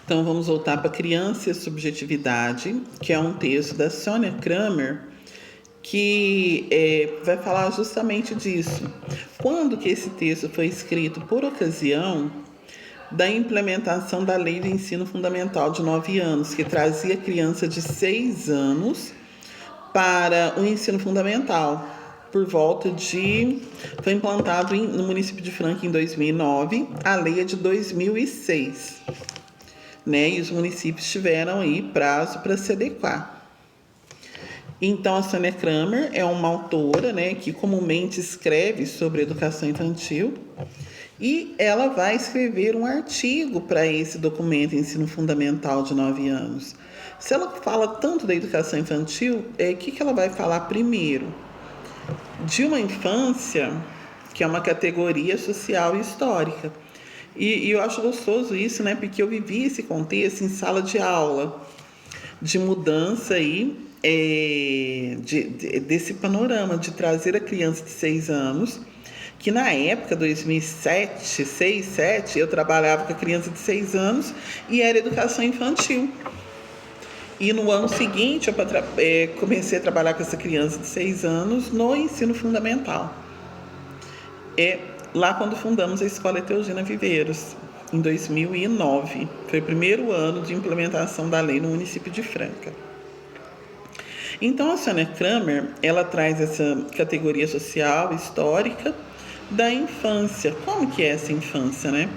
Então vamos voltar para Criança e a Subjetividade, que é um texto da Sonia Kramer, que vai falar justamente disso. Quando que esse texto foi escrito? Por ocasião da implementação da Lei de Ensino Fundamental de 9 anos, que trazia criança de 6 anos para o ensino fundamental. Foi implantado no município de Franca em 2009, a lei é de 2006, né? E os municípios tiveram aí prazo para se adequar. Então, a Sonia Kramer é uma autora, né, que comumente escreve sobre educação infantil, e ela vai escrever um artigo para esse documento Ensino Fundamental de 9 anos. Se ela fala tanto da educação infantil, o que ela vai falar primeiro? De uma infância, que é uma categoria social e histórica. E eu acho gostoso isso, né, porque eu vivi esse contexto em sala de aula, de mudança aí, desse panorama, de trazer a criança de 6 anos, que na época, 2007, 6, 7, eu trabalhava com a criança de 6 anos e era educação infantil. E no ano seguinte, eu comecei a trabalhar com essa criança de 6 anos no ensino fundamental. Lá quando fundamos a Escola Eteugina Viveiros, em 2009. Foi o primeiro ano de implementação da lei no município de Franca. Então, a Sonia Kramer, ela traz essa categoria social, histórica, da infância. Como que é essa infância, né?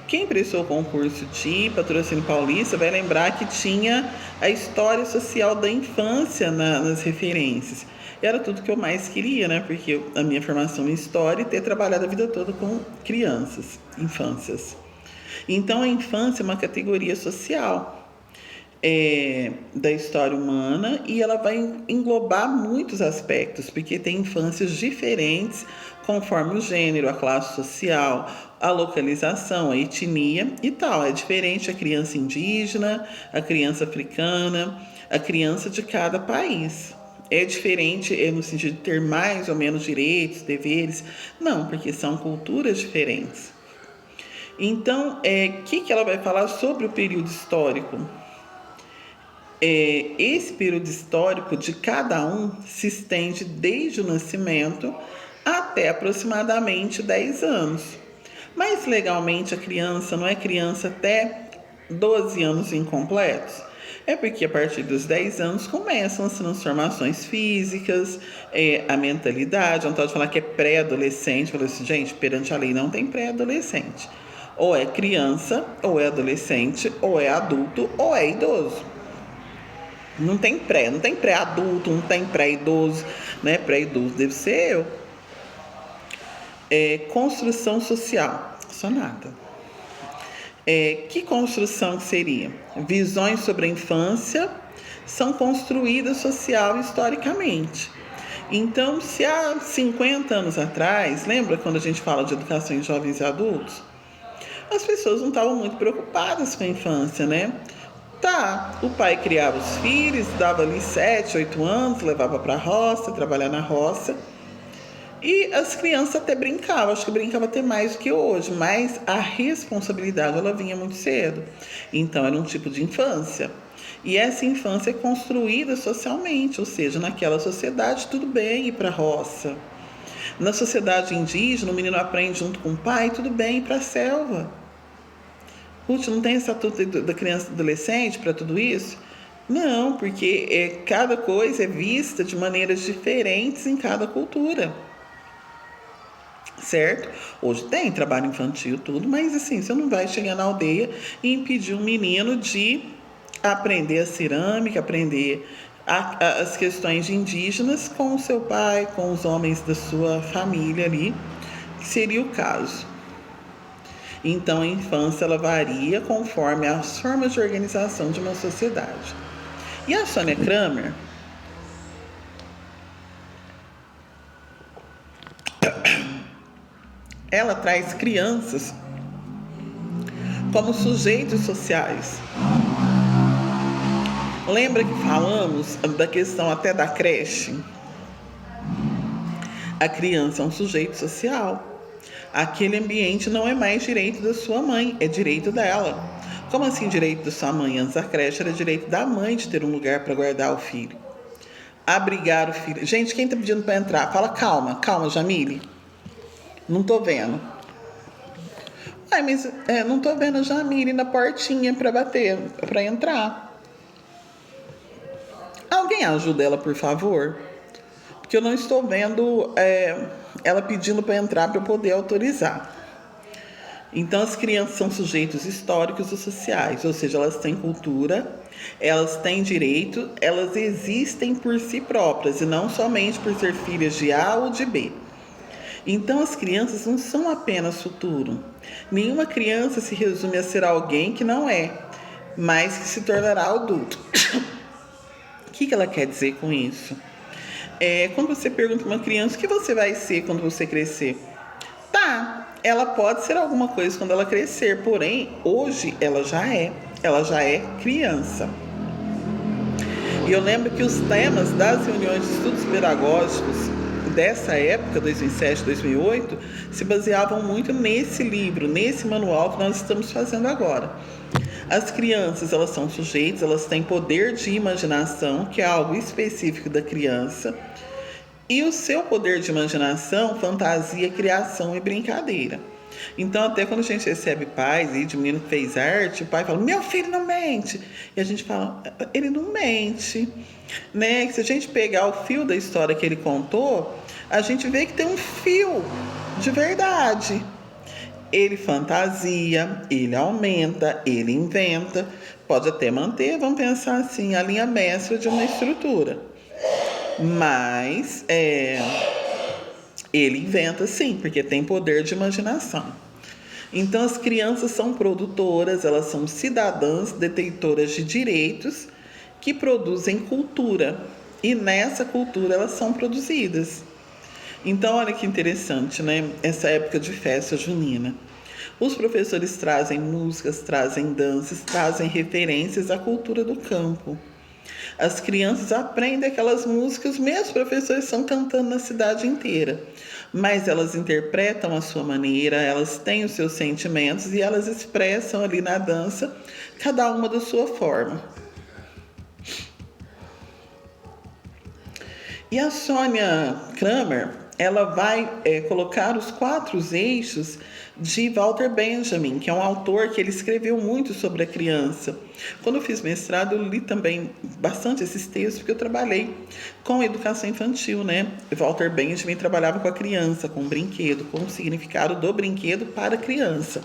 Quem prestou o concurso de Patrocínio Paulista vai lembrar que tinha a história social da infância nas referências. E era tudo que eu mais queria, né? Porque a minha formação em história e ter trabalhado a vida toda com crianças, infâncias. Então, a infância é uma categoria social da história humana, e ela vai englobar muitos aspectos, porque tem infâncias diferentes conforme o gênero, a classe social, a localização, a etnia e tal. É diferente a criança indígena, a criança africana, a criança de cada país. É diferente no sentido de ter mais ou menos direitos, deveres. Não, porque são culturas diferentes. Então, que ela vai falar sobre o período histórico? Esse período histórico de cada um se estende desde o nascimento até aproximadamente 10 anos. Mas legalmente a criança não é criança até 12 anos incompletos. É porque a partir dos 10 anos começam as transformações físicas, a mentalidade. Não pode falar que é pré-adolescente. Falei assim, gente, perante a lei não tem pré-adolescente. Ou é criança, ou é adolescente, ou é adulto, ou é idoso. Não tem pré-adulto, não tem pré-idoso, né? Pré-idoso deve ser eu. Construção social, só nada. Que construção seria? Visões sobre a infância são construídas social e historicamente. Então, se há 50 anos atrás, lembra quando a gente fala de educação em jovens e adultos? As pessoas não estavam muito preocupadas com a infância, né? O pai criava os filhos, dava ali 7, 8 anos, levava para a roça, trabalhar na roça. E as crianças até brincavam, acho que brincavam até mais do que hoje, mas a responsabilidade ela vinha muito cedo. Então era um tipo de infância. E essa infância é construída socialmente, ou seja, naquela sociedade tudo bem ir para a roça. Na sociedade indígena, o menino aprende junto com o pai, tudo bem ir para a selva. Ruth, não tem estatuto da criança e do adolescente para tudo isso? Não, porque cada coisa é vista de maneiras diferentes em cada cultura. Certo? Hoje tem trabalho infantil, tudo, mas assim, você não vai chegar na aldeia e impedir um menino de aprender a cerâmica, aprender as questões de indígenas com o seu pai, com os homens da sua família ali, que seria o caso. Então, a infância ela varia conforme as formas de organização de uma sociedade. E a Sonia Kramer, ela traz crianças como sujeitos sociais. Lembra que falamos da questão até da creche? A criança é um sujeito social. Aquele ambiente não é mais direito da sua mãe, é direito dela. Como assim direito da sua mãe? Antes da creche era direito da mãe de ter um lugar para guardar o filho. Abrigar o filho. Gente, quem tá pedindo para entrar? Fala calma, calma, Jamile. Não tô vendo. Ai, mas não tô vendo a Jamile na portinha para bater, para entrar. Alguém ajuda ela, por favor? Porque eu não estou vendo ela pedindo para entrar para eu poder autorizar. Então, as crianças são sujeitos históricos e sociais, ou seja, elas têm cultura, elas têm direito, elas existem por si próprias e não somente por ser filhas de A ou de B. Então, as crianças não são apenas futuro. Nenhuma criança se resume a ser alguém que não é, mas que se tornará adulto. O que ela quer dizer com isso? Quando você pergunta para uma criança o que você vai ser quando você crescer, ela pode ser alguma coisa quando ela crescer, porém hoje ela já é criança. E eu lembro que os temas das reuniões de estudos pedagógicos dessa época, 2007, 2008, se baseavam muito nesse livro, nesse manual que nós estamos fazendo agora. As crianças, elas são sujeitos, elas têm poder de imaginação, que é algo específico da criança. E o seu poder de imaginação, fantasia, criação e brincadeira. Então, até quando a gente recebe pais aí de menino que fez arte, o pai fala, meu filho não mente. E a gente fala, ele não mente. Né? Se a gente pegar o fio da história que ele contou, a gente vê que tem um fio de verdade. Ele fantasia, ele aumenta, ele inventa. Pode até manter, vamos pensar assim, a linha mestra de uma estrutura. Mas ele inventa sim, porque tem poder de imaginação. Então as crianças são produtoras, elas são cidadãs detentoras de direitos que produzem cultura. E nessa cultura elas são produzidas. Então olha que interessante, né? Essa época de festa junina. Os professores trazem músicas, trazem danças, trazem referências à cultura do campo. As crianças aprendem aquelas músicas, mesmo os professores estão cantando na cidade inteira. Mas elas interpretam a sua maneira, elas têm os seus sentimentos e elas expressam ali na dança, cada uma da sua forma. E a Sônia Kramer, ela vai colocar os 4 eixos de Walter Benjamin, que é um autor que ele escreveu muito sobre a criança. Quando eu fiz mestrado, eu li também bastante esses textos, porque eu trabalhei com educação infantil, né? Walter Benjamin trabalhava com a criança, com o brinquedo, com o significado do brinquedo para a criança.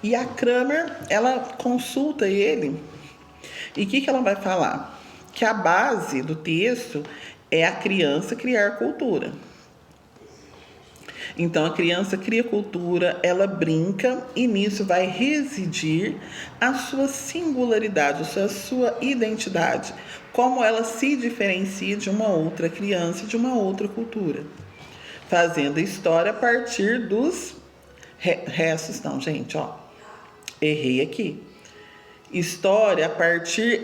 E a Kramer, ela consulta ele, e o que ela vai falar? Que a base do texto é a criança criar cultura. Então, a criança cria cultura, ela brinca e nisso vai residir a sua singularidade, a sua identidade, como ela se diferencia de uma outra criança, de uma outra cultura. Fazendo história a partir dos restos. Não, gente, errei aqui. História a partir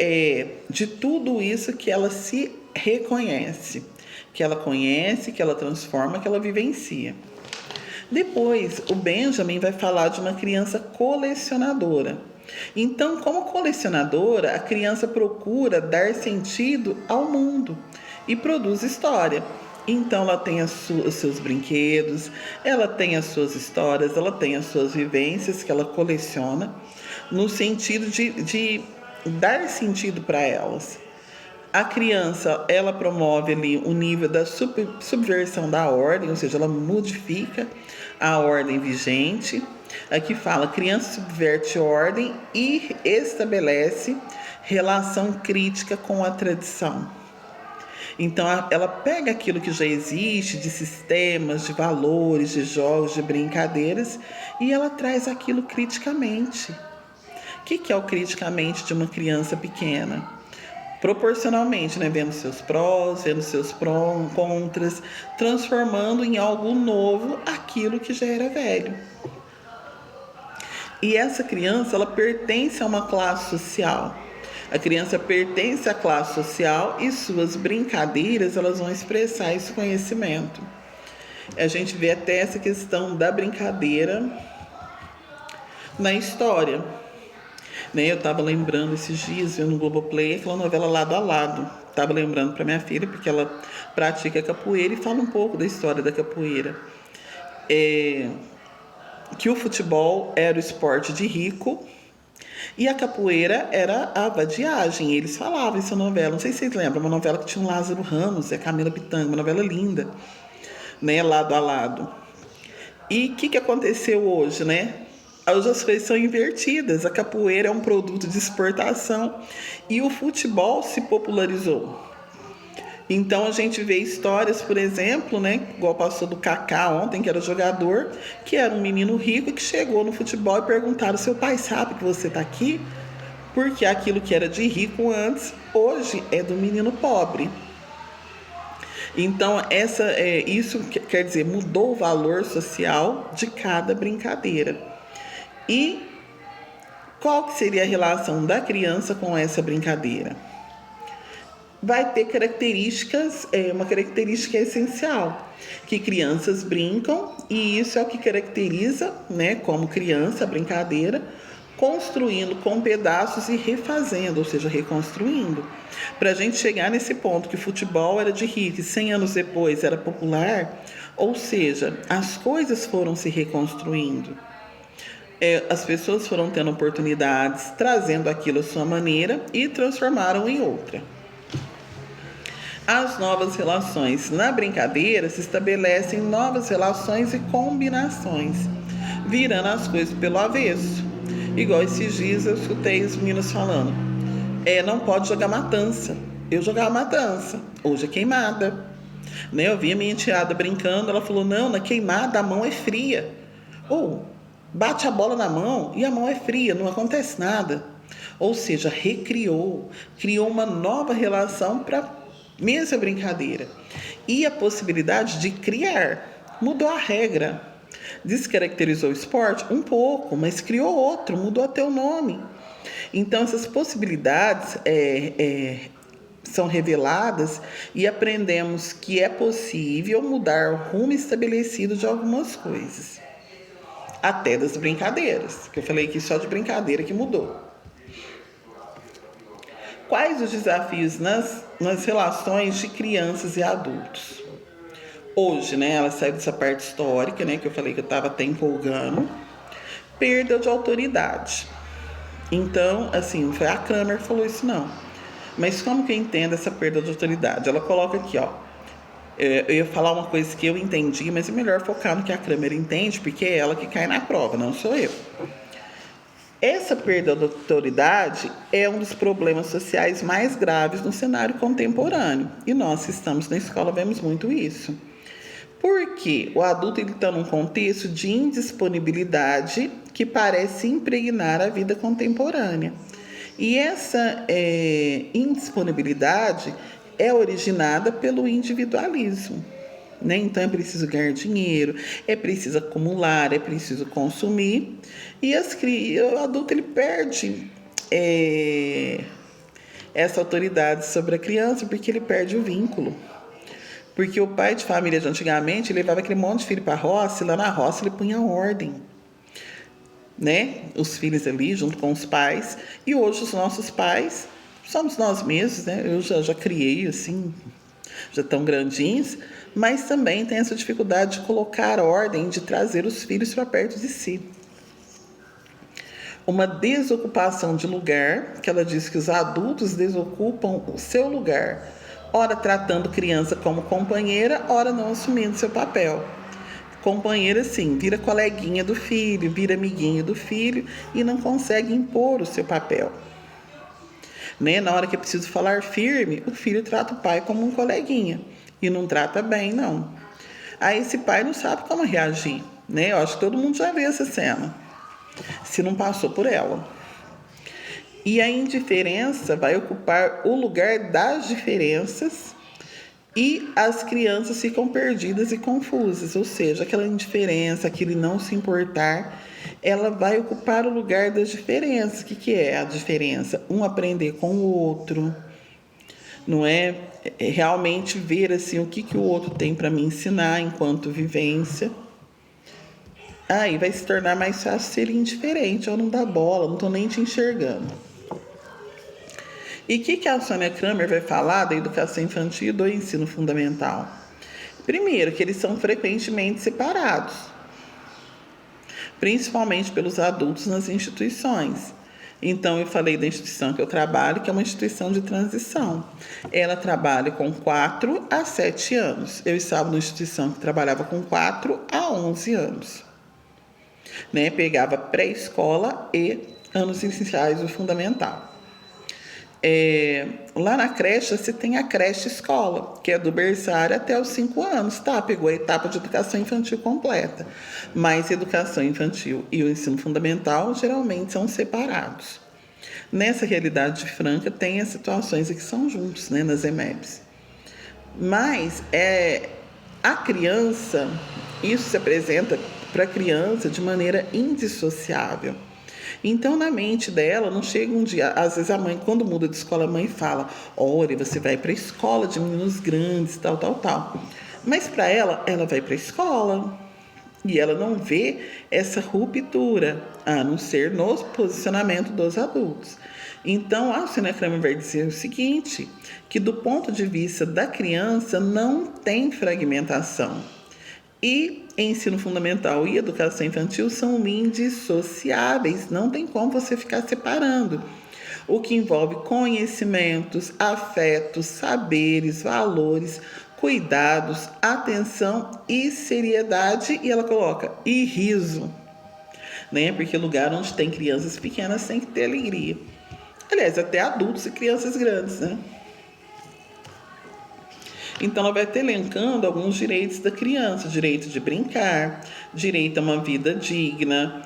de tudo isso que ela se reconhece, que ela conhece, que ela transforma, que ela vivencia. Depois, o Benjamin vai falar de uma criança colecionadora. Então, como colecionadora, a criança procura dar sentido ao mundo e produz história. Então, ela tem os seus brinquedos, ela tem as suas histórias, ela tem as suas vivências que ela coleciona, no sentido de dar sentido para elas. A criança, ela promove ali o nível da subversão da ordem, ou seja, ela modifica a ordem vigente. Aqui fala, criança subverte ordem e estabelece relação crítica com a tradição. Então, ela pega aquilo que já existe, de sistemas, de valores, de jogos, de brincadeiras, e ela traz aquilo criticamente. O que é o criticamente de uma criança pequena? Proporcionalmente, né? Vendo seus prós, vendo seus contras, transformando em algo novo aquilo que já era velho. E essa criança, ela pertence a uma classe social. A criança pertence à classe social e suas brincadeiras, elas vão expressar esse conhecimento. A gente vê até essa questão da brincadeira na história. né? Eu estava lembrando esses dias, vendo no Globoplay, aquela novela Lado a Lado. Estava lembrando para minha filha, porque ela pratica capoeira e fala um pouco da história da capoeira. Que o futebol era o esporte de rico e a capoeira era a vadiagem. Eles falavam essa novela, não sei se vocês lembram, uma novela que tinha o Lázaro Ramos e a Camila Pitanga, uma novela linda, né? Lado a Lado. E o que aconteceu hoje, né? Hoje as coisas são invertidas. A capoeira é um produto de exportação e o futebol se popularizou. Então a gente vê histórias, por exemplo, né, igual passou do Kaká ontem, que era jogador, que era um menino rico que chegou no futebol e perguntaram: seu pai sabe que você está aqui? Porque aquilo que era de rico antes, hoje é do menino pobre. Então isso quer dizer, mudou o valor social de cada brincadeira. E qual que seria a relação da criança com essa brincadeira? Vai ter uma característica essencial, que crianças brincam, e isso é o que caracteriza, né, como criança, a brincadeira, construindo com pedaços e refazendo, ou seja, reconstruindo. Para a gente chegar nesse ponto que o futebol era de rico e 100 anos depois era popular, ou seja, as coisas foram se reconstruindo. As pessoas foram tendo oportunidades, trazendo aquilo à sua maneira e transformaram em outra. As novas relações. Na brincadeira se estabelecem novas relações e combinações, virando as coisas pelo avesso. Igual esses dias eu escutei os meninos falando: não pode jogar matança. Eu jogava matança, hoje é queimada. Né? Eu vi a minha enteada brincando, ela falou: não, na queimada a mão é fria. Ou bate a bola na mão e a mão é fria, não acontece nada. Ou seja, criou uma nova relação para mesma brincadeira. E a possibilidade de criar. Mudou a regra. Descaracterizou o esporte? Um pouco, mas criou outro, mudou até o nome. Então, essas possibilidades são reveladas e aprendemos que é possível mudar o rumo estabelecido de algumas coisas. Até das brincadeiras, que eu falei que só de brincadeira que mudou. Quais os desafios nas relações de crianças e adultos? Hoje, né, ela saiu dessa parte histórica, né, que eu falei que eu estava até empolgando. Perda de autoridade. Então, assim, não foi a Kramer que falou isso, não. Mas como que eu entendo essa perda de autoridade? Ela coloca aqui, ó. Eu ia falar uma coisa que eu entendi, mas é melhor focar no que a Kramer entende, porque é ela que cai na prova, não sou eu. Essa perda de autoridade é um dos problemas sociais mais graves no cenário contemporâneo. E nós que estamos na escola vemos muito isso. Porque o adulto está num contexto de indisponibilidade que parece impregnar a vida contemporânea. E essa indisponibilidade é originada pelo individualismo. Né? Então é preciso ganhar dinheiro, é preciso acumular, é preciso consumir. E o adulto ele perde essa autoridade sobre a criança porque ele perde o vínculo. Porque o pai de família de antigamente levava aquele monte de filho para a roça, e lá na roça ele punha ordem. Né? Os filhos ali junto com os pais. E hoje os nossos pais somos nós mesmos, né? Eu já criei assim, já tão grandinhos, mas também tem essa dificuldade de colocar ordem, de trazer os filhos para perto de si. Uma desocupação de lugar, que ela diz que os adultos desocupam o seu lugar, ora tratando criança como companheira, ora não assumindo seu papel. Companheira, sim, vira coleguinha do filho, vira amiguinho do filho e não consegue impor o seu papel. Né? Na hora que é preciso falar firme, o filho trata o pai como um coleguinha e não trata bem, não. Aí esse pai não sabe como reagir. Né? Eu acho que todo mundo já viu essa cena, se não passou por ela. E a indiferença vai ocupar o lugar das diferenças e as crianças ficam perdidas e confusas, ou seja, aquela indiferença, aquele não se importar, ela vai ocupar o lugar das diferenças. O que é a diferença? Um aprender com o outro, não é? Realmente ver assim, o que o outro tem para me ensinar enquanto vivência. aí vai se tornar mais fácil ser indiferente ou não dar bola, não estou nem te enxergando. E o que a Sônia Kramer vai falar da educação infantil e do ensino fundamental? Primeiro, que eles são frequentemente separados, principalmente pelos adultos nas instituições. Então, eu falei da instituição que eu trabalho, que é uma instituição de transição. Ela trabalha com 4 a 7 anos. Eu estava numa instituição que trabalhava com 4 a 11 anos. Né? Pegava pré-escola e anos iniciais do fundamental. Lá na creche, você tem a creche escola, que é do berçário até os 5 anos, tá? Pegou a etapa de educação infantil completa. Mas educação infantil e o ensino fundamental geralmente são separados. Nessa realidade de Franca, tem as situações que são juntos, né, nas EMEBs. Mas a criança, isso se apresenta para a criança de maneira indissociável. Então, na mente dela, não chega um dia... Às vezes, a mãe, quando muda de escola, a mãe fala: olha, você vai para a escola de meninos grandes, tal, tal, tal. Mas, para ela vai para a escola. E ela não vê essa ruptura, a não ser no posicionamento dos adultos. Então, a Sônia Kramer vai dizer o seguinte, que do ponto de vista da criança, não tem fragmentação. E ensino fundamental e educação infantil são indissociáveis, não tem como você ficar separando. O que envolve conhecimentos, afetos, saberes, valores, cuidados, atenção e seriedade, e ela coloca, e riso, né? Porque lugar onde tem crianças pequenas tem que ter alegria. Aliás, até adultos e crianças grandes, né? Então, ela vai ter elencando alguns direitos da criança: direito de brincar, direito a uma vida digna,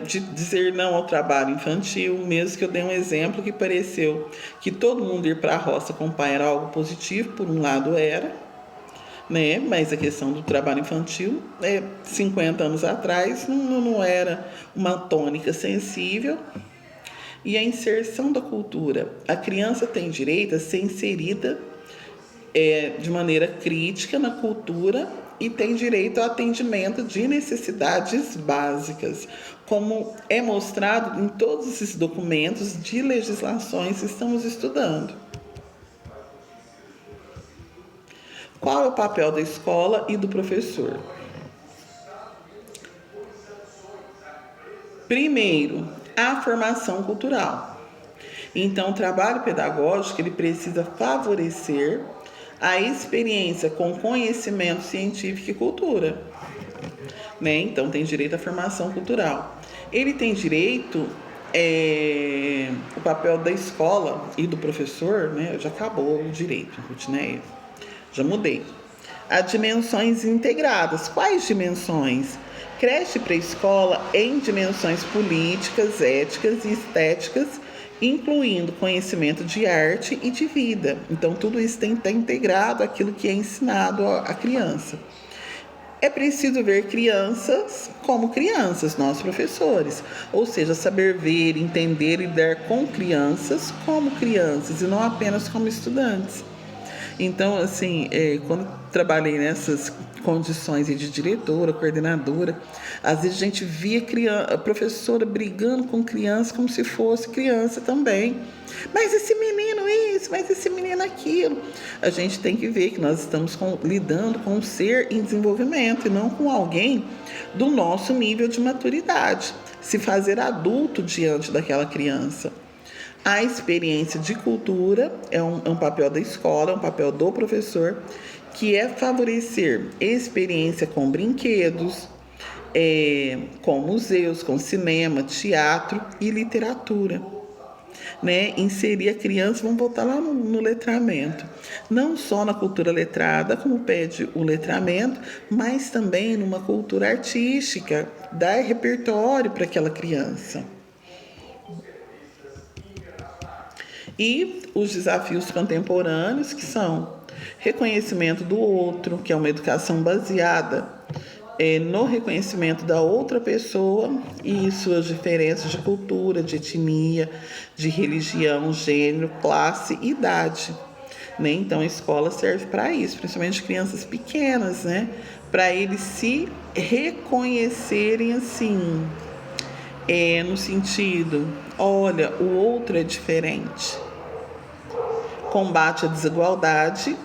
de dizer não ao trabalho infantil, mesmo que eu dei um exemplo que pareceu que todo mundo ir para a roça com o pai era algo positivo, por um lado era, né? Mas a questão do trabalho infantil, 50 anos atrás, não era uma tônica sensível. E a inserção da cultura. A criança tem direito a ser inserida de maneira crítica na cultura e tem direito ao atendimento de necessidades básicas, como é mostrado em todos esses documentos de legislações que estamos estudando. Qual é o papel da escola e do professor? Primeiro, a formação cultural. Então, o trabalho pedagógico ele precisa favorecer a experiência com conhecimento científico e cultura, né? Então, tem direito à formação cultural. Ele tem direito, o papel da escola e do professor, né? Já acabou o direito, Rutineia. Já mudei. A dimensões integradas. Quais dimensões? Creche e pré-escola em dimensões políticas, éticas e estéticas, incluindo conhecimento de arte e de vida. Então, tudo isso tem que estar integrado àquilo que é ensinado à criança. É preciso ver crianças como crianças, nós professores. Ou seja, saber ver, entender e lidar com crianças como crianças e não apenas como estudantes. Então, assim, quando trabalhei nessas condições de diretora, coordenadora, às vezes a gente via a professora brigando com criança como se fosse criança também. Mas esse menino isso, mas esse menino aquilo. A gente tem que ver que nós estamos lidando com um ser em desenvolvimento e não com alguém do nosso nível de maturidade. Se fazer adulto diante daquela criança. A experiência de cultura é um papel da escola, é um papel do professor, que é favorecer experiência com brinquedos, com museus, com cinema, teatro e literatura. Né? Inserir a criança, vamos voltar lá no letramento, não só na cultura letrada, como pede o letramento, mas também numa cultura artística, dar repertório para aquela criança. E os desafios contemporâneos, que são reconhecimento do outro, que é uma educação baseada no reconhecimento da outra pessoa e suas diferenças de cultura, de etnia, de religião, gênero, classe e idade. né? Então a escola serve para isso, principalmente crianças pequenas, né? Para eles se reconhecerem assim, no sentido, olha, o outro é diferente. Combate à desigualdade,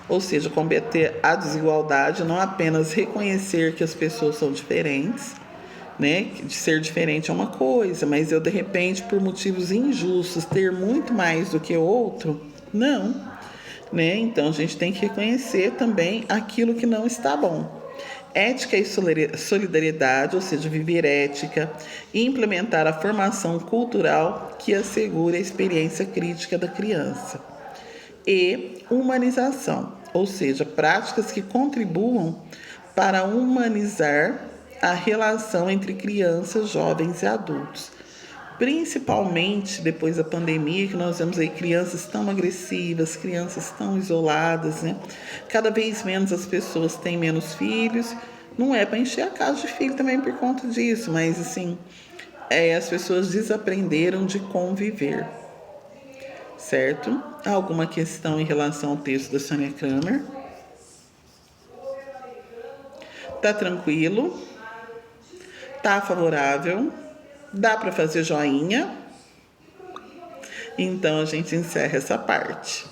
ou seja, combater a desigualdade, não apenas reconhecer que as pessoas são diferentes, né? De ser diferente é uma coisa, mas eu de repente, por motivos injustos, ter muito mais do que o outro, não, né? Então a gente tem que reconhecer também aquilo que não está bom. Ética e solidariedade, ou seja, viver ética e implementar a formação cultural que assegure a experiência crítica da criança. E humanização, ou seja, práticas que contribuam para humanizar a relação entre crianças, jovens e adultos. Principalmente depois da pandemia, que nós vemos aí crianças tão agressivas, crianças tão isoladas, né? Cada vez menos as pessoas têm menos filhos. Não é para encher a casa de filho também por conta disso, mas assim, as pessoas desaprenderam de conviver, certo? Alguma questão em relação ao texto da Sônia Kramer? Tá tranquilo? Tá favorável? Dá para fazer joinha? Então a gente encerra essa parte.